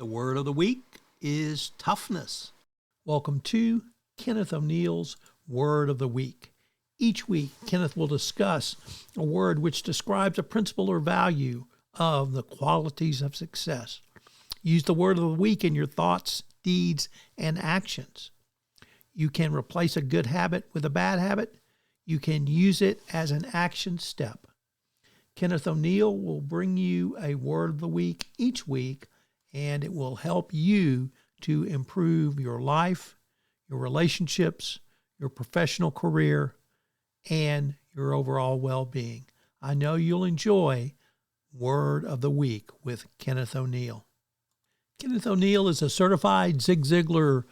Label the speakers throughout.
Speaker 1: The word of the week is toughness. Welcome to Kenneth O'Neal's Word of the Week. Each week, Kenneth will discuss a word which describes a principle or value of the qualities of success. Use the word of the week in your thoughts, deeds, and actions. You can replace a good habit with a bad habit. You can use it as an action step. Kenneth O'Neal will bring you a word of the week each week, and it will help you to improve your life, your relationships, your professional career, and your overall well-being. I know you'll enjoy Word of the Week with Kenneth O'Neal. Kenneth O'Neal is a certified Zig Ziglar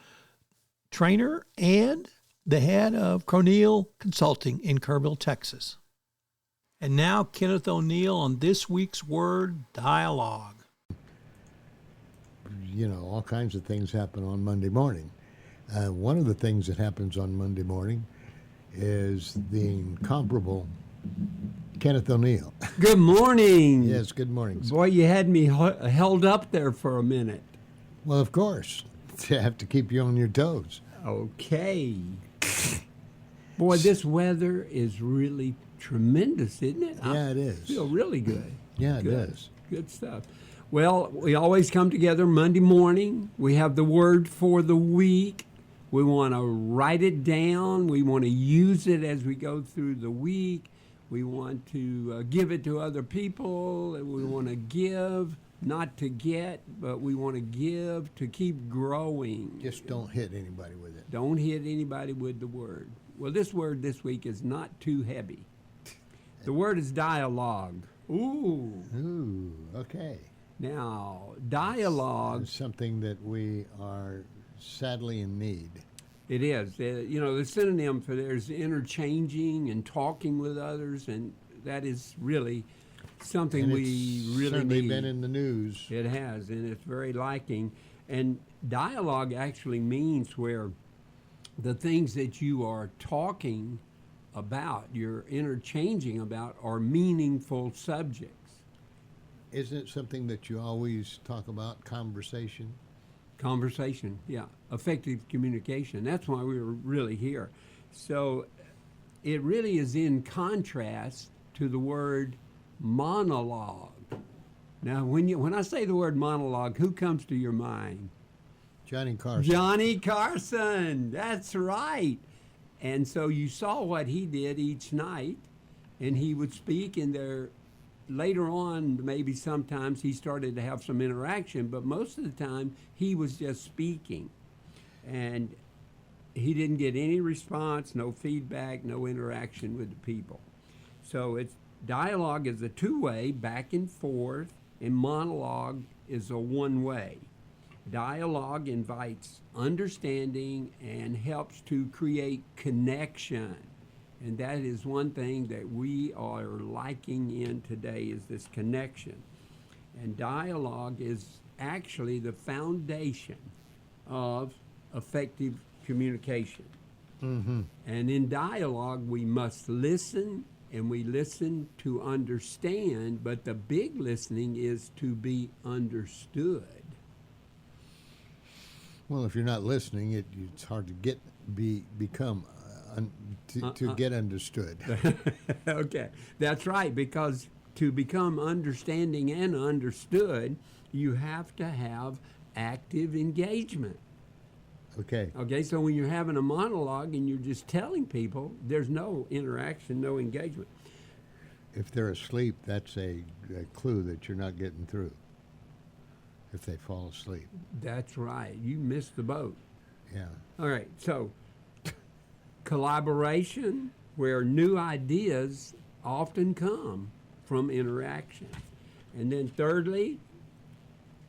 Speaker 1: trainer and the head of O'Neal Consulting in Kerrville, Texas. And now Kenneth O'Neal on this week's word, dialogue.
Speaker 2: You know, all kinds of things happen on Monday morning. One of the things that happens on Monday morning is the incomparable Kenneth O'Neal.
Speaker 3: Good morning.
Speaker 2: Yes, good morning.
Speaker 3: Boy, you had me held up there for a minute.
Speaker 2: Well, of course. I have to keep you on your toes.
Speaker 3: Okay. Boy, this weather is really tremendous, isn't it?
Speaker 2: Yeah, it is.
Speaker 3: I feel really good.
Speaker 2: Yeah, it
Speaker 3: Good.
Speaker 2: is.
Speaker 3: Good stuff. Well, we always come together Monday morning. We have the word for the week. We want to write it down. We want to use it as we go through the week. We want to give it to other people. We want to give, not to get, but we want to give to keep growing.
Speaker 2: Just don't hit anybody with it.
Speaker 3: Don't hit anybody with the word. Well, this word this week is not too heavy. The word is dialogue. Ooh.
Speaker 2: Ooh, okay.
Speaker 3: Now, dialogue.
Speaker 2: It's something that we are sadly in need.
Speaker 3: It is. The synonym for there is interchanging and talking with others, and that is really something
Speaker 2: And
Speaker 3: we
Speaker 2: it's
Speaker 3: really
Speaker 2: certainly
Speaker 3: need.
Speaker 2: been in the news.
Speaker 3: It has, and it's very liking. And dialogue actually means where the things that you are talking about, you're interchanging about, are meaningful subjects.
Speaker 2: Isn't it something that you always talk about, conversation?
Speaker 3: Conversation, yeah. Effective communication. That's why we were really here. So it really is in contrast to the word monologue. Now, when I say the word monologue, who comes to your mind?
Speaker 2: Johnny Carson.
Speaker 3: Johnny Carson. That's right. And so you saw what he did each night, and he would speak, and later on, maybe sometimes he started to have some interaction, but most of the time he was just speaking. And he didn't get any response, no feedback, no interaction with the people. So dialogue is a two-way, back and forth, and monologue is a one-way. Dialogue invites understanding and helps to create connection. And that is one thing that we are liking in today, is this connection. And dialogue is actually the foundation of effective communication.
Speaker 2: Mm-hmm.
Speaker 3: And in dialogue, we must listen, and we listen to understand, but the big listening is to be understood.
Speaker 2: Well, if you're not listening, it's hard to become get understood.
Speaker 3: Okay, that's right, because to become understanding and understood, you have to have active engagement.
Speaker 2: Okay.
Speaker 3: So when you're having a monologue and you're just telling people, there's no interaction, no engagement.
Speaker 2: If they're asleep, that's a clue that you're not getting through. If they fall asleep.
Speaker 3: That's right. You missed the boat.
Speaker 2: Yeah.
Speaker 3: All right, so collaboration, where new ideas often come from interaction. And then thirdly,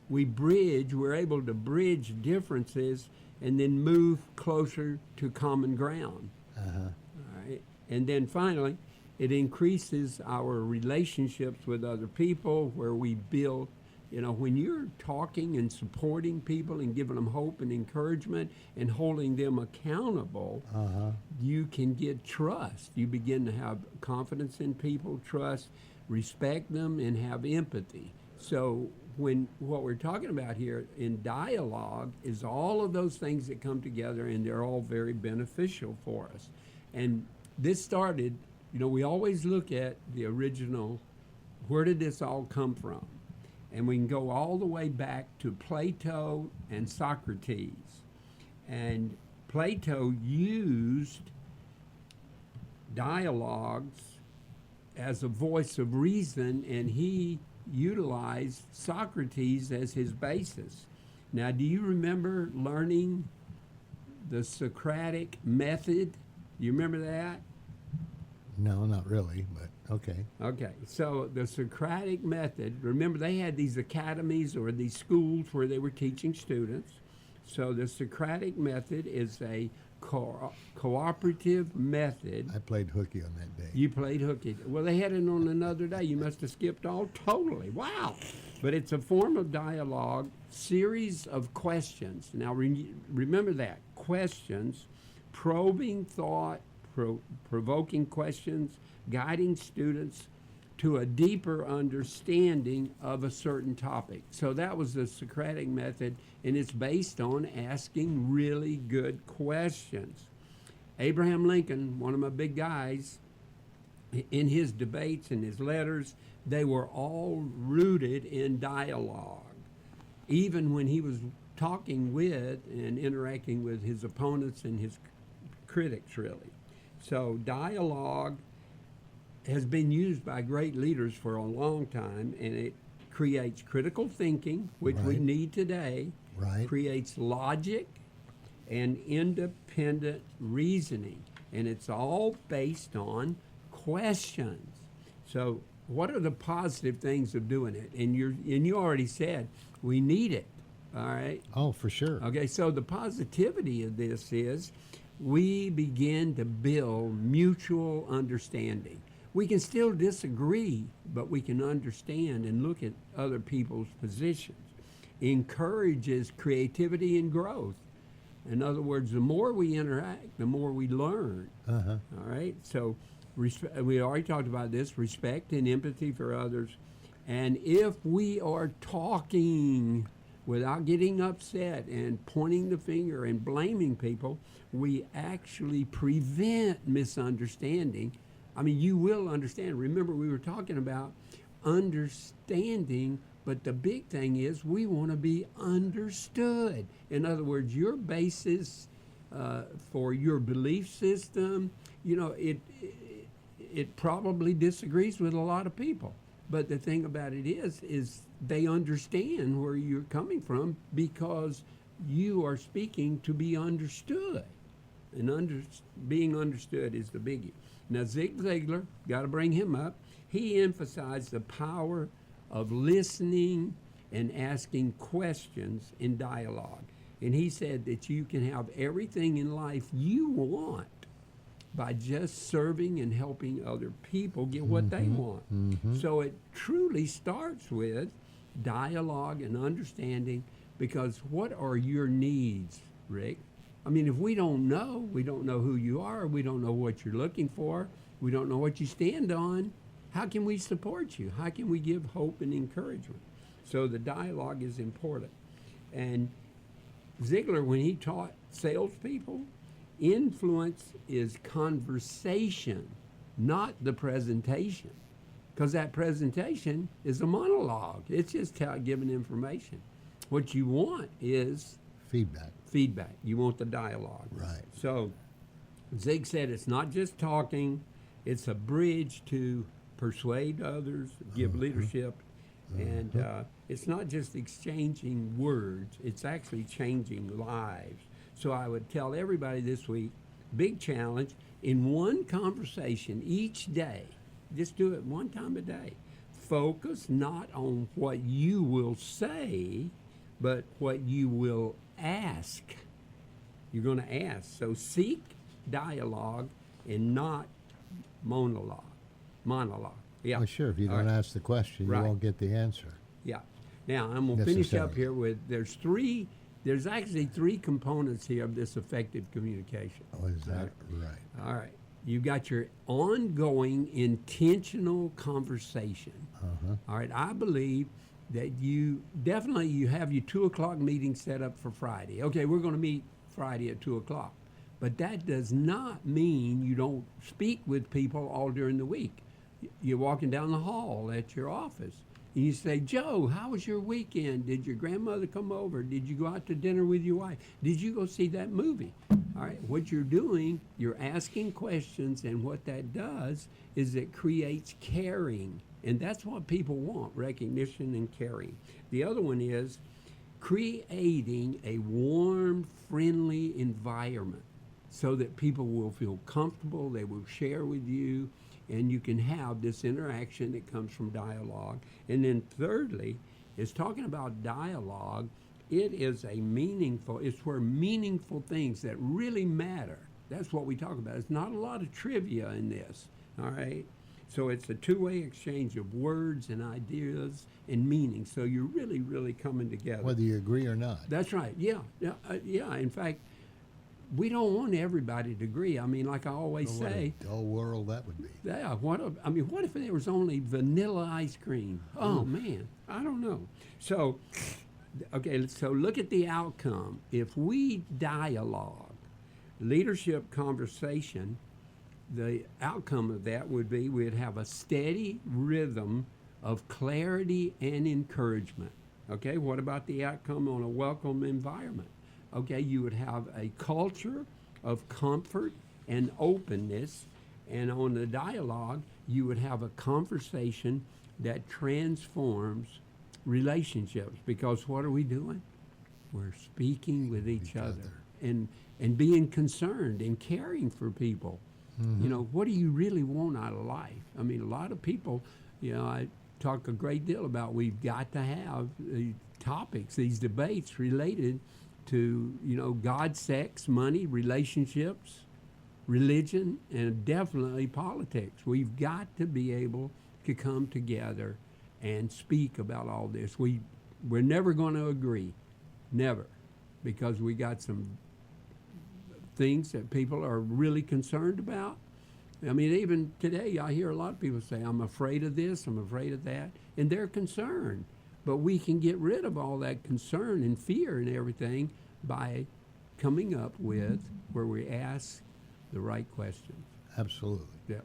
Speaker 3: we're able to bridge differences and then move closer to common ground.
Speaker 2: Uh-huh.
Speaker 3: All right. And then finally, it increases our relationships with other people, where we build. When you're talking and supporting people and giving them hope and encouragement and holding them accountable, you can get trust. You begin to have confidence in people, trust, respect them, and have empathy. So when what we're talking about here in dialogue is all of those things that come together, and they're all very beneficial for us. And this started, we always look at the original, where did this all come from? And we can go all the way back to Plato and Socrates. And Plato used dialogues as a voice of reason, and he utilized Socrates as his basis. Now, do you remember learning the Socratic method? Do you remember that?
Speaker 2: No, not really, but okay.
Speaker 3: Okay, so the Socratic method, remember they had these academies or these schools where they were teaching students. So the Socratic method is a cooperative method.
Speaker 2: I played hooky on that day.
Speaker 3: You played hooky. Well, they had it on another day. You must have skipped all totally. Wow. But it's a form of dialogue, series of questions. Now, remember that. Questions, probing thought, provoking questions, guiding students to a deeper understanding of a certain topic. So that was the Socratic method, and it's based on asking really good questions. Abraham Lincoln, one of my big guys, in his debates and his letters, they were all rooted in dialogue. Even when he was talking with and interacting with his opponents and his critics, really. So dialogue has been used by great leaders for a long time, and it creates critical thinking, which we need today, creates logic and independent reasoning, and it's all based on questions. So what are the positive things of doing it? And you already said we need it, all right?
Speaker 2: Oh, for sure.
Speaker 3: Okay, so the positivity of this is we begin to build mutual understanding. We can still disagree, but we can understand and look at other people's positions. Encourages creativity and growth. In other words, the more we interact, the more we learn. All right? So we already talked about this, respect and empathy for others. And if we are talking without getting upset and pointing the finger and blaming people, we actually prevent misunderstanding. I mean, you will understand. Remember, we were talking about understanding, but the big thing is we want to be understood. In other words, your basis for your belief system, it probably disagrees with a lot of people. But the thing about it is they understand where you're coming from because you are speaking to be understood. And being understood is the biggie. Now, Zig Ziglar, got to bring him up, he emphasized the power of listening and asking questions in dialogue. And he said that you can have everything in life you want by just serving and helping other people get what they want. So it truly starts with dialogue and understanding, because what are your needs, Rick? I mean, if we don't know who you are, we don't know what you're looking for, we don't know what you stand on, how can we support you? How can we give hope and encouragement? So the dialogue is important. And Ziegler, when he taught salespeople, influence is conversation, not the presentation. Because that presentation is a monologue. It's just giving information. What you want is feedback. You want the dialogue.
Speaker 2: Right.
Speaker 3: So Zig said it's not just talking, it's a bridge to persuade others, give leadership, and it's not just exchanging words, it's actually changing lives. So I would tell everybody this week, big challenge, in one conversation each day, just do it one time a day. Focus not on what you will say, but what you will ask. You're going to ask. So seek dialogue and not monologue. Yeah.
Speaker 2: Well, sure. If you don't ask the question, you won't get the answer.
Speaker 3: Yeah. Now, I'm going to finish up here with, there's actually three components here of this effective communication.
Speaker 2: Oh, is that right?
Speaker 3: All right. You've got your ongoing intentional conversation. All right. I believe that you have your 2:00 meeting set up for Friday. Okay, we're going to meet Friday at 2:00. But that does not mean you don't speak with people all during the week. You're walking down the hall at your office, and you say, Joe, how was your weekend? Did your grandmother come over? Did you go out to dinner with your wife? Did you go see that movie? All right, what you're doing, you're asking questions, and what that does is it creates caring. And that's what people want, recognition and caring. The other one is creating a warm, friendly environment so that people will feel comfortable, they will share with you, and you can have this interaction that comes from dialogue. And then thirdly, is talking about dialogue. It is it's where meaningful things that really matter. That's what we talk about. It's not a lot of trivia in this, all right? So it's a two-way exchange of words and ideas and meaning. So you're really, really coming together.
Speaker 2: Whether you agree or not.
Speaker 3: That's right. Yeah. In fact, we don't want everybody to agree. I mean, like I always say,
Speaker 2: what a dull world that would be.
Speaker 3: Yeah. What if there was only vanilla ice cream? Oh man, I don't know. So, okay. So look at the outcome. If we dialogue, leadership conversation, the outcome of that would be we'd have a steady rhythm of clarity and encouragement. Okay. What about the outcome on a welcome environment? Okay, you would have a culture of comfort and openness, and on the dialogue, you would have a conversation that transforms relationships. Because what are we doing? We're speaking with each other and being concerned and caring for people. You know, what do you really want out of life? I mean, a lot of people, I talk a great deal about we've got to have topics, these debates related to, God, sex, money, relationships, religion, and definitely politics. We've got to be able to come together and speak about all this. We're never going to agree, never, because we got some things that people are really concerned about. I mean, even today, I hear a lot of people say, I'm afraid of this, I'm afraid of that, and they're concerned. But we can get rid of all that concern and fear and everything by coming up with where we ask the right questions.
Speaker 2: Absolutely.
Speaker 3: Yeah.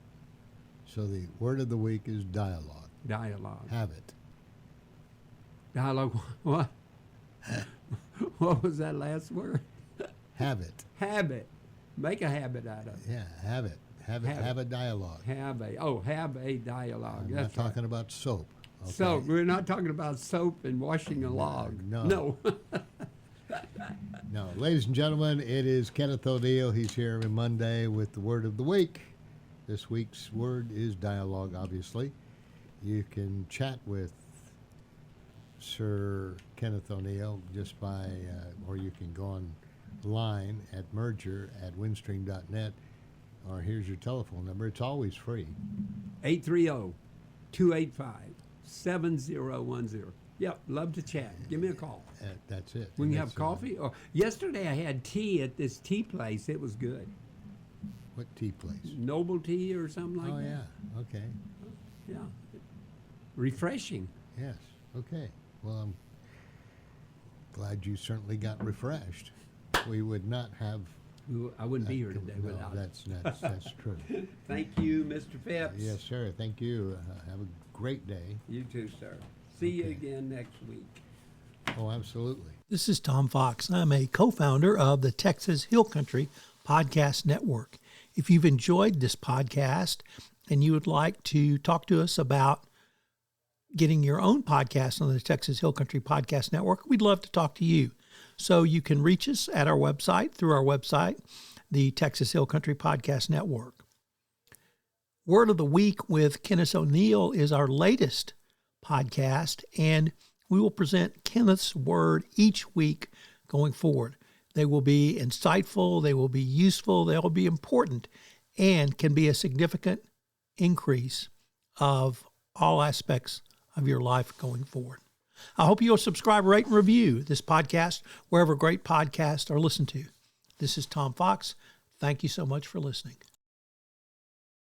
Speaker 2: So the word of the week is dialogue.
Speaker 3: Dialogue.
Speaker 2: Have it.
Speaker 3: Dialogue. What? What was that last word?
Speaker 2: Habit.
Speaker 3: Habit. Make a habit out of it.
Speaker 2: Yeah, have it. Have a dialogue.
Speaker 3: Have a dialogue.
Speaker 2: I'm
Speaker 3: That's
Speaker 2: not talking about soap. Okay?
Speaker 3: Soap. We're not talking about soap and washing a log.
Speaker 2: No. No. Ladies and gentlemen, it is Kenneth O'Neal. He's here every Monday with the word of the week. This week's word is dialogue, obviously. You can chat with Sir Kenneth O'Neal just by, or you can go online at merger@windstream.net, or here's your telephone number. It's always free.
Speaker 3: 830-285-7010. Yep, love to chat. Give me a call.
Speaker 2: That's it.
Speaker 3: We can have coffee. Or yesterday I had tea at this tea place. It was good.
Speaker 2: What tea place?
Speaker 3: Noble Tea or something like that.
Speaker 2: Oh, yeah. Okay.
Speaker 3: Yeah. Refreshing.
Speaker 2: Yes. Okay. Well, I'm glad you certainly got refreshed. We would not have.
Speaker 3: I wouldn't be here today without it.
Speaker 2: That's true.
Speaker 3: Thank you, Mr. Phipps.
Speaker 2: Yes, sir. Thank you. Have a great day.
Speaker 3: You too, sir. See you again next week.
Speaker 2: Oh, absolutely.
Speaker 1: This is Tom Fox. I'm a co-founder of the Texas Hill Country Podcast Network. If you've enjoyed this podcast and you would like to talk to us about getting your own podcast on the Texas Hill Country Podcast Network, we'd love to talk to you. So you can reach us at our website, through our website, the Texas Hill Country Podcast Network. Word of the Week with Kenneth O'Neal is our latest podcast, and we will present Kenneth's word each week going forward. They will be insightful, they will be useful, they will be important, and can be a significant increase of all aspects of your life going forward. I hope you'll subscribe, rate, and review this podcast wherever great podcasts are listened to. This is Tom Fox. Thank you so much for listening.